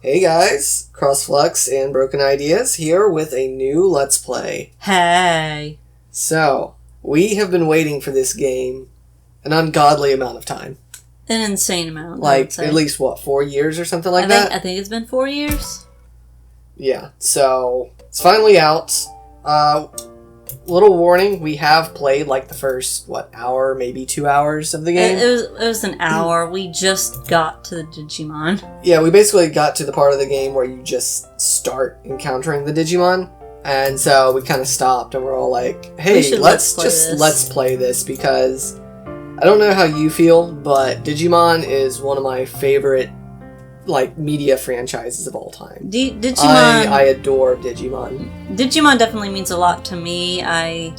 Hey guys, CrossFlux and BrokenIdeas here with a new Let's Play. Hey. So, we have been waiting for this game an ungodly amount of time. An insane amount. Like, at least, 4 years or something like that? I think it's been 4 years. Yeah, so, it's finally out. Little warning, we have played like the first, hour, maybe 2 hours of the game? It was an hour. We just got to the Digimon. Yeah, we basically got to the part of the game where you just start encountering the Digimon. And so we kind of stopped and we're all like, hey, let's play this because I don't know how you feel, but Digimon is one of my favorite media franchises of all time. Digimon, I adore Digimon. Digimon definitely means a lot to me. I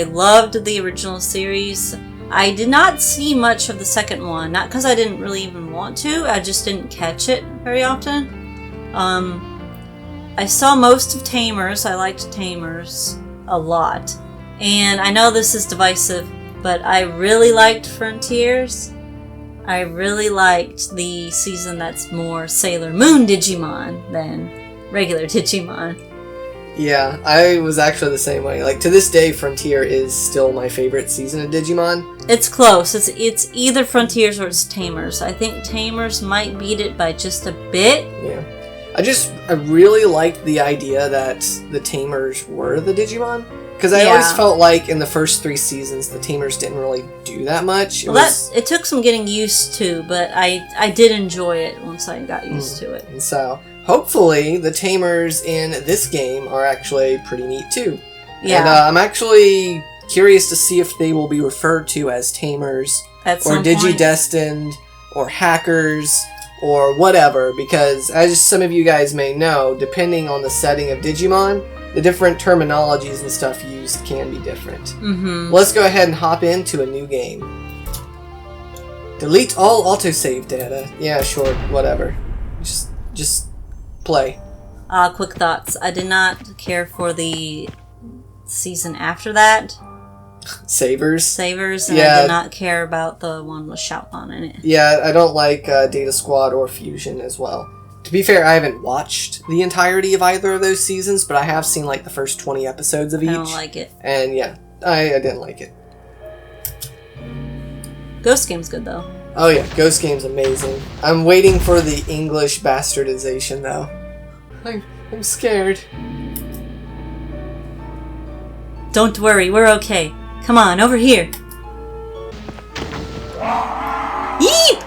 loved the original series. I did not see much of the second one, not because I didn't really even want to. I just didn't catch it very often. I saw most of Tamers. I liked Tamers a lot, and I know this is divisive, but I really liked Frontiers. I really liked the season that's more Sailor Moon Digimon than regular Digimon. Yeah, I was actually the same way. To this day, Frontier is still my favorite season of Digimon. It's close. It's either Frontiers or it's Tamers. I think Tamers might beat it by just a bit. Yeah. I really liked the idea that the Tamers were the Digimon. Because I always felt like in the first 3 seasons, the Tamers didn't really do that much. It took some getting used to, but I did enjoy it once I got used to it. And so, hopefully, the Tamers in this game are actually pretty neat too. Yeah. And I'm actually curious to see if they will be referred to as Tamers, or Digidestined, or Hackers, or whatever. Because, as some of you guys may know, depending on the setting of Digimon, the different terminologies and stuff used can be different. Mm-hmm. Let's go ahead and hop into a new game. Delete all autosave data. Yeah, sure, whatever. Just play. Quick thoughts. I did not care for the season after that. Savers, and I did not care about the one with Shoutmon in it. Yeah, I don't like Data Squad or Fusion as well. To be fair, I haven't watched the entirety of either of those seasons, but I have seen the first 20 episodes of each. I don't like it. And yeah, I didn't like it. Ghost Game's good though. Oh yeah, Ghost Game's amazing. I'm waiting for the English bastardization though. I'm scared. Don't worry, we're okay. Come on, over here. Yeep!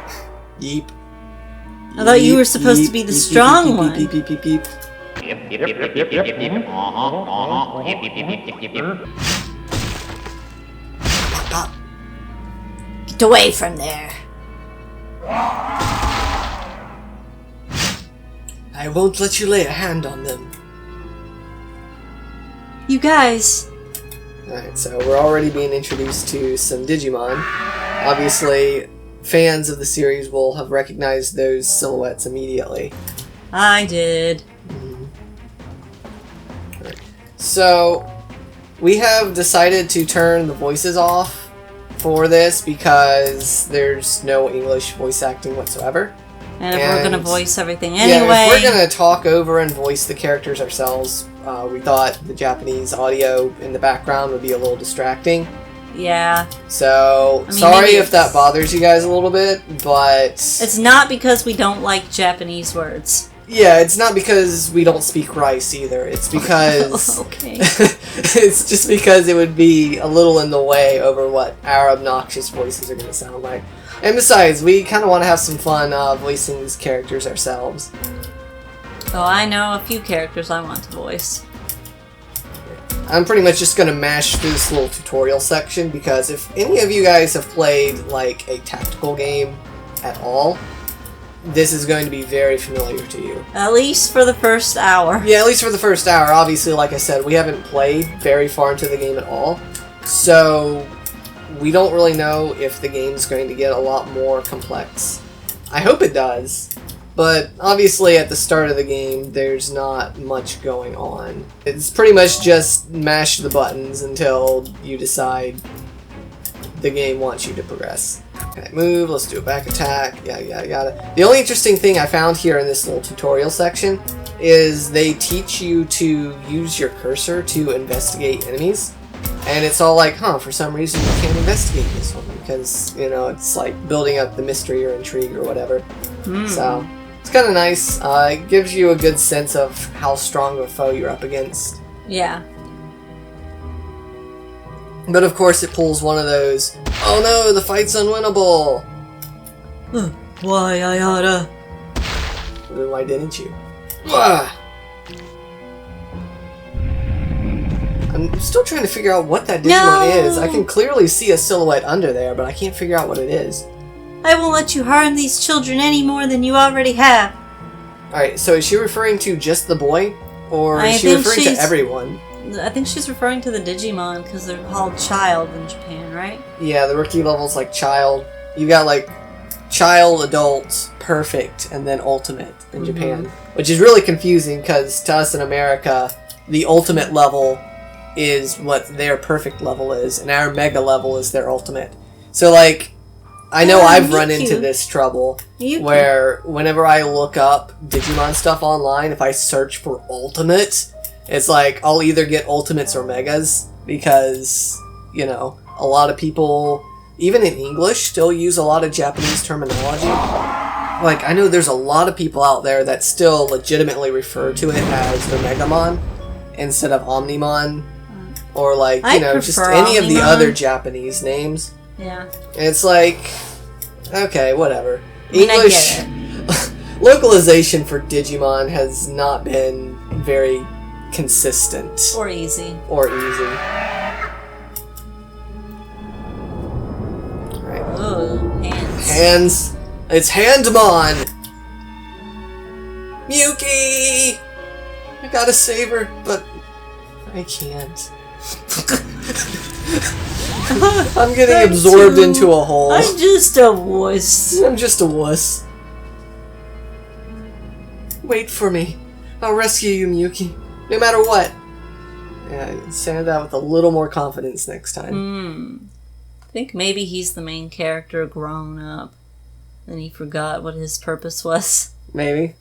Yeep. I thought you were supposed to be the strong one. Get away from there. I won't let you lay a hand on them. You guys. Alright, so we're already being introduced to some Digimon. Obviously, fans of the series will have recognized those silhouettes immediately. I did. Mm-hmm. Right. So, we have decided to turn the voices off for this because there's no English voice acting whatsoever. And if we're going to voice everything anyway... Yeah, if we're going to talk over and voice the characters ourselves, we thought the Japanese audio in the background would be a little distracting. Yeah. So, sorry if that bothers you guys a little bit, but... It's not because we don't like Japanese words. Yeah, it's not because we don't speak rice either. It's because... Okay. It's just because it would be a little in the way over what our obnoxious voices are going to sound like. And besides, we kind of want to have some fun voicing these characters ourselves. Oh, I know a few characters I want to voice. I'm pretty much just going to mash through this little tutorial section because if any of you guys have played a tactical game at all, this is going to be very familiar to you. At least for the first hour. Yeah, at least for the first hour. Obviously, like I said, we haven't played very far into the game at all. So, we don't really know if the game's going to get a lot more complex. I hope it does. But obviously at the start of the game, there's not much going on. It's pretty much just mash the buttons until you decide the game wants you to progress. Can I move? Let's do a back attack. Yada. The only interesting thing I found here in this little tutorial section is they teach you to use your cursor to investigate enemies. And it's all like, for some reason you can't investigate this one because, you know, it's like building up the mystery or intrigue or whatever. So, it's kind of nice. It gives you a good sense of how strong of a foe you're up against. Yeah. But of course it pulls one of those, oh no, the fight's unwinnable! Why, Ayada? Then why didn't you? Ugh. I'm still trying to figure out what that Digimon is. I can clearly see a silhouette under there, but I can't figure out what it is. I won't let you harm these children any more than you already have. Alright, so is she referring to just the boy? Or is she referring to everyone? I think she's referring to the Digimon, because they're called child in Japan, right? Yeah, the rookie level's like child. You got like child, adult, perfect, and then ultimate in Japan. Which is really confusing, because to us in America, the ultimate level is what their perfect level is, and our mega level is their ultimate. So like, I know I've run into this trouble where whenever I look up Digimon stuff online, if I search for ultimate, it's like I'll either get ultimates or megas because, you know, a lot of people, even in English, still use a lot of Japanese terminology. Like, I know there's a lot of people out there that still legitimately refer to it as the Megamon instead of Omnimon. Or like, you know, just any of the other Japanese names. Yeah. And it's like, okay, whatever. I mean, English I get it. localization for Digimon has not been very consistent. Or easy. Alright. Ooh, hands. Hands. It's Handmon! Miyuki! I gotta save her, but I can't. I'm getting absorbed into a hole. I'm just a wuss. I'm just a wuss. Wait for me. I'll rescue you, Miyuki. No matter what. Yeah, say that with a little more confidence next time. I think maybe he's the main character grown up. And he forgot what his purpose was. Maybe.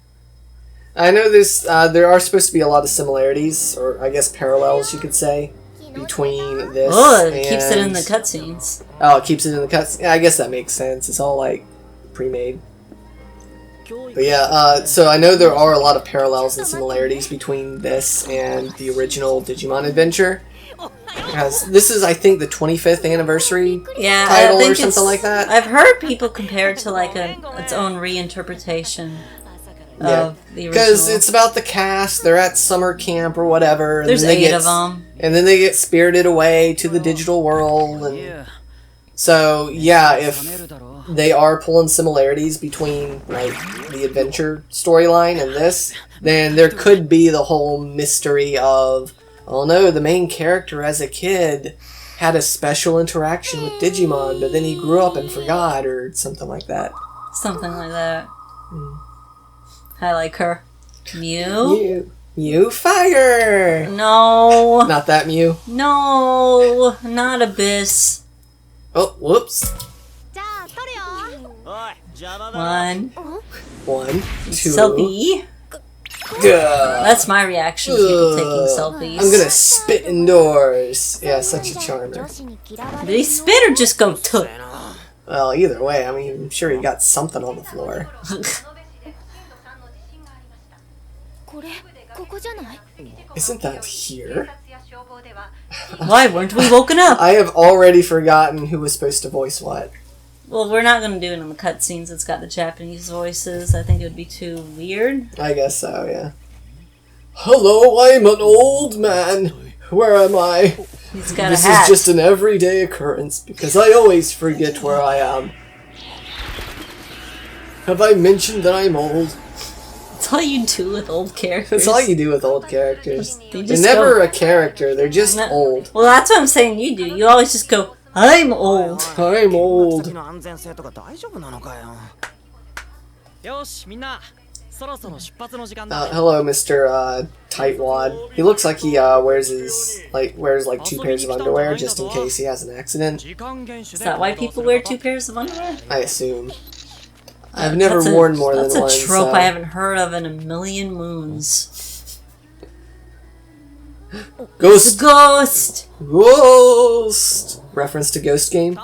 I know there are supposed to be a lot of similarities, or I guess parallels, you could say, between this and... it keeps it in the cutscenes. Oh, it keeps it in the cutscenes? Yeah, I guess that makes sense. It's all, like, pre-made. But yeah, so I know there are a lot of parallels and similarities between this and the original Digimon Adventure. Because this is, I think, the 25th anniversary title or something like that. I've heard people compare it to, like, its own reinterpretation. Yeah, because it's about the cast. They're at summer camp or whatever. And There's 8 of them. And then they get spirited away to the digital world. And so, yeah, if they are pulling similarities between like the adventure storyline and this, then there could be the whole mystery of, oh no, the main character as a kid had a special interaction with Digimon, but then he grew up and forgot, or something like that. Something like that. I like her. Mew? Mew fire! No. Not that Mew? No, not Abyss. Oh, whoops. 1, 2. Selfie. That's my reaction to people taking selfies. I'm gonna spit indoors. Yeah, such a charmer. Did he spit or just go took? Well, either way, I mean, I'm sure he got something on the floor. Isn't that here? Why weren't we woken up? I have already forgotten who was supposed to voice what. Well, we're not going to do it in the cutscenes. It's got the Japanese voices. I think it would be too weird. I guess so, yeah. Hello, I'm an old man. Where am I? He's got this a hat. Is just an everyday occurrence because I always forget where I am. Have I mentioned that I'm old? That's all you do with old characters. That's all you do with old characters. They're never a character. They're just old. Well, that's what I'm saying you do. You always just go, I'm old. I'm old. Hello, Mr. Tightwad. He looks like he wears like 2 pairs of underwear just in case he has an accident. Is that why people wear 2 pairs of underwear? I assume. I've never worn more than one. That's a trope I haven't heard of in a million moons. Ghost! The ghost! Ghost! Reference to Ghost Game?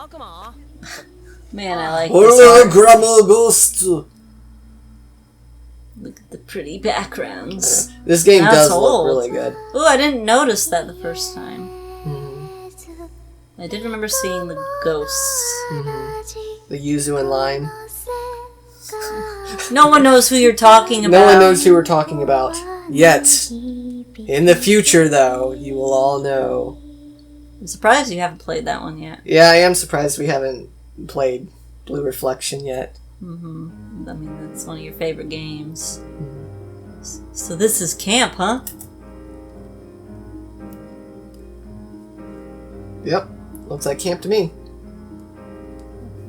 Man, I like this art. Grandma Ghost! Look at the pretty backgrounds. This game does look really good. Ooh, I didn't notice that the first time. I did remember seeing the ghosts. The Yuzu in line. No one knows who you're talking about. No one knows who we're talking about. Yet. In the future, though, you will all know. I'm surprised you haven't played that one yet. Yeah, I am surprised we haven't played Blue Reflection yet. I mean, that's one of your favorite games. So this is camp, huh? Yep. Looks like camp to me.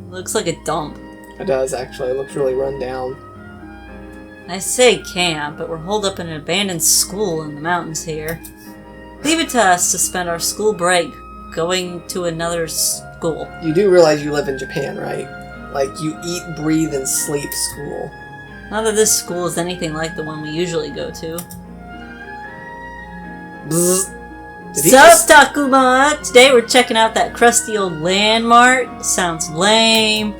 Looks like a dump. It does, actually. It looks really run down. I say camp, but we're holed up in an abandoned school in the mountains here. Leave it to us to spend our school break going to another school. You do realize you live in Japan, right? Like, you eat, breathe, and sleep school. Not that this school is anything like the one we usually go to. Bzz. Sup, Takuma? Today we're checking out that crusty old landmark. Sounds lame.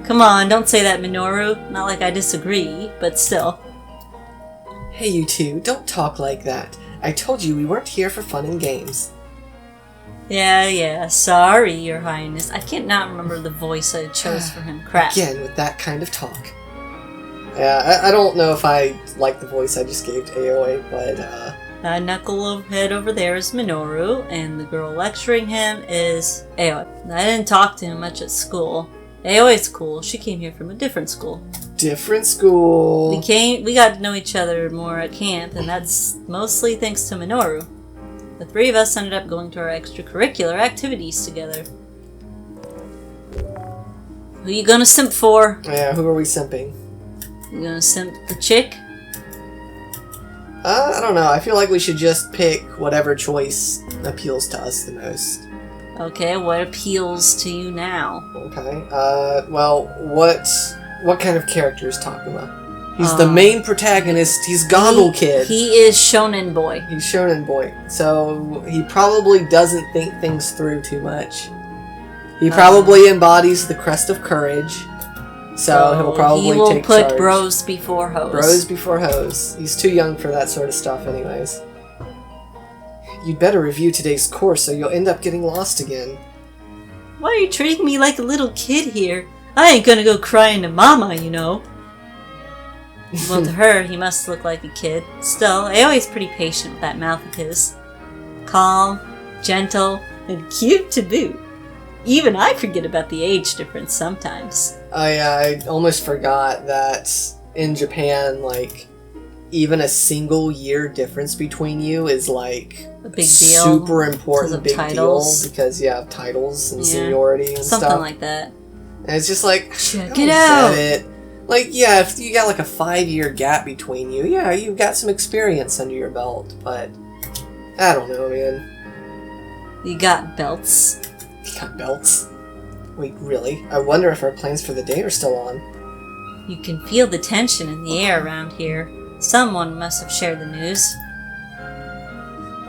Come on, don't say that, Minoru. Not like I disagree, but still. Hey, you two, don't talk like that. I told you we weren't here for fun and games. Yeah, sorry, Your Highness. I can't not remember the voice I chose for him. Crap. Again, with that kind of talk. Yeah, I don't know if I like the voice I just gave to AOA, but, That knucklehead over there is Minoru, and the girl lecturing him is AOA. I didn't talk to him much at school. AOA's cool. She came here from a different school. Different school. We got to know each other more at camp, and that's mostly thanks to Minoru. The 3 of us ended up going to our extracurricular activities together. Who you gonna simp for? Yeah, who are we simping? You gonna simp the chick? I don't know. I feel like we should just pick whatever choice appeals to us the most. Okay, what appeals to you now? Okay. Well, what kind of character is Takuma? He's the main protagonist. He's Goggle Kid. He is Shonen Boy. He's Shonen Boy. So he probably doesn't think things through too much. He probably embodies the crest of courage. So he'll probably take charge. He will put bros before hoes. Bros before hoes. He's too young for that sort of stuff anyways. You'd better review today's course or you'll end up getting lost again. Why are you treating me like a little kid here? I ain't gonna go crying to Mama, you know. Well, to her, he must look like a kid. Still, Aoi's pretty patient with that mouth of his. Calm, gentle, and cute to boot. Even I forget about the age difference sometimes. I almost forgot that in Japan, like, even a single year difference between you is, like, a big deal. Super important big titles. deal. Because, yeah, titles and seniority and something stuff. like that. And it's just like, check it out! Like, yeah, if you got like a 5-year gap between you, yeah, you've got some experience under your belt, but I don't know, man. You got belts. You got belts? Wait, really? I wonder if our plans for the day are still on. You can feel the tension in the air around here. Someone must have shared the news.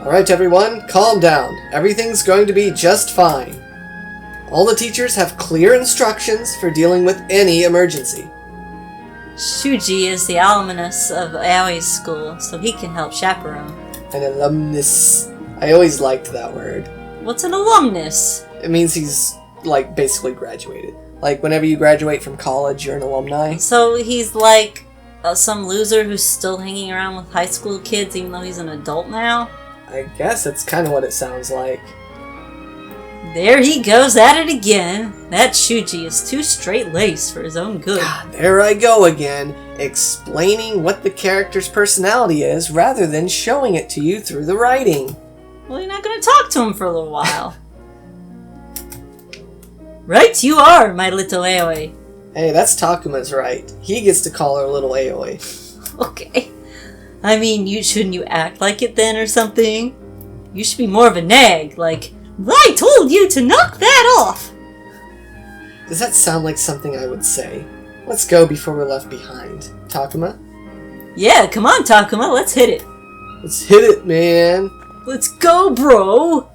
Alright, everyone, calm down. Everything's going to be just fine. All the teachers have clear instructions for dealing with any emergency. Shuji is the alumnus of Aoi's school, so he can help chaperone. An alumnus. I always liked that word. What's an alumnus? It means he's, like, basically graduated. Like, whenever you graduate from college, you're an alumni. So he's like some loser who's still hanging around with high school kids even though he's an adult now? I guess that's kind of what it sounds like. There he goes at it again. That Shuji is too straight-laced for his own good. There I go again, explaining what the character's personality is rather than showing it to you through the writing. Well, you're not going to talk to him for a little while. Right you are, my little Aoi. Hey, that's Takuma's right. He gets to call her little Aoi. Okay. I mean, shouldn't you act like it then or something? You should be more of a nag, like, I told you to knock that off! Does that sound like something I would say? Let's go before we're left behind. Takuma? Yeah, come on, Takuma, let's hit it. Let's hit it, man. Let's go, bro!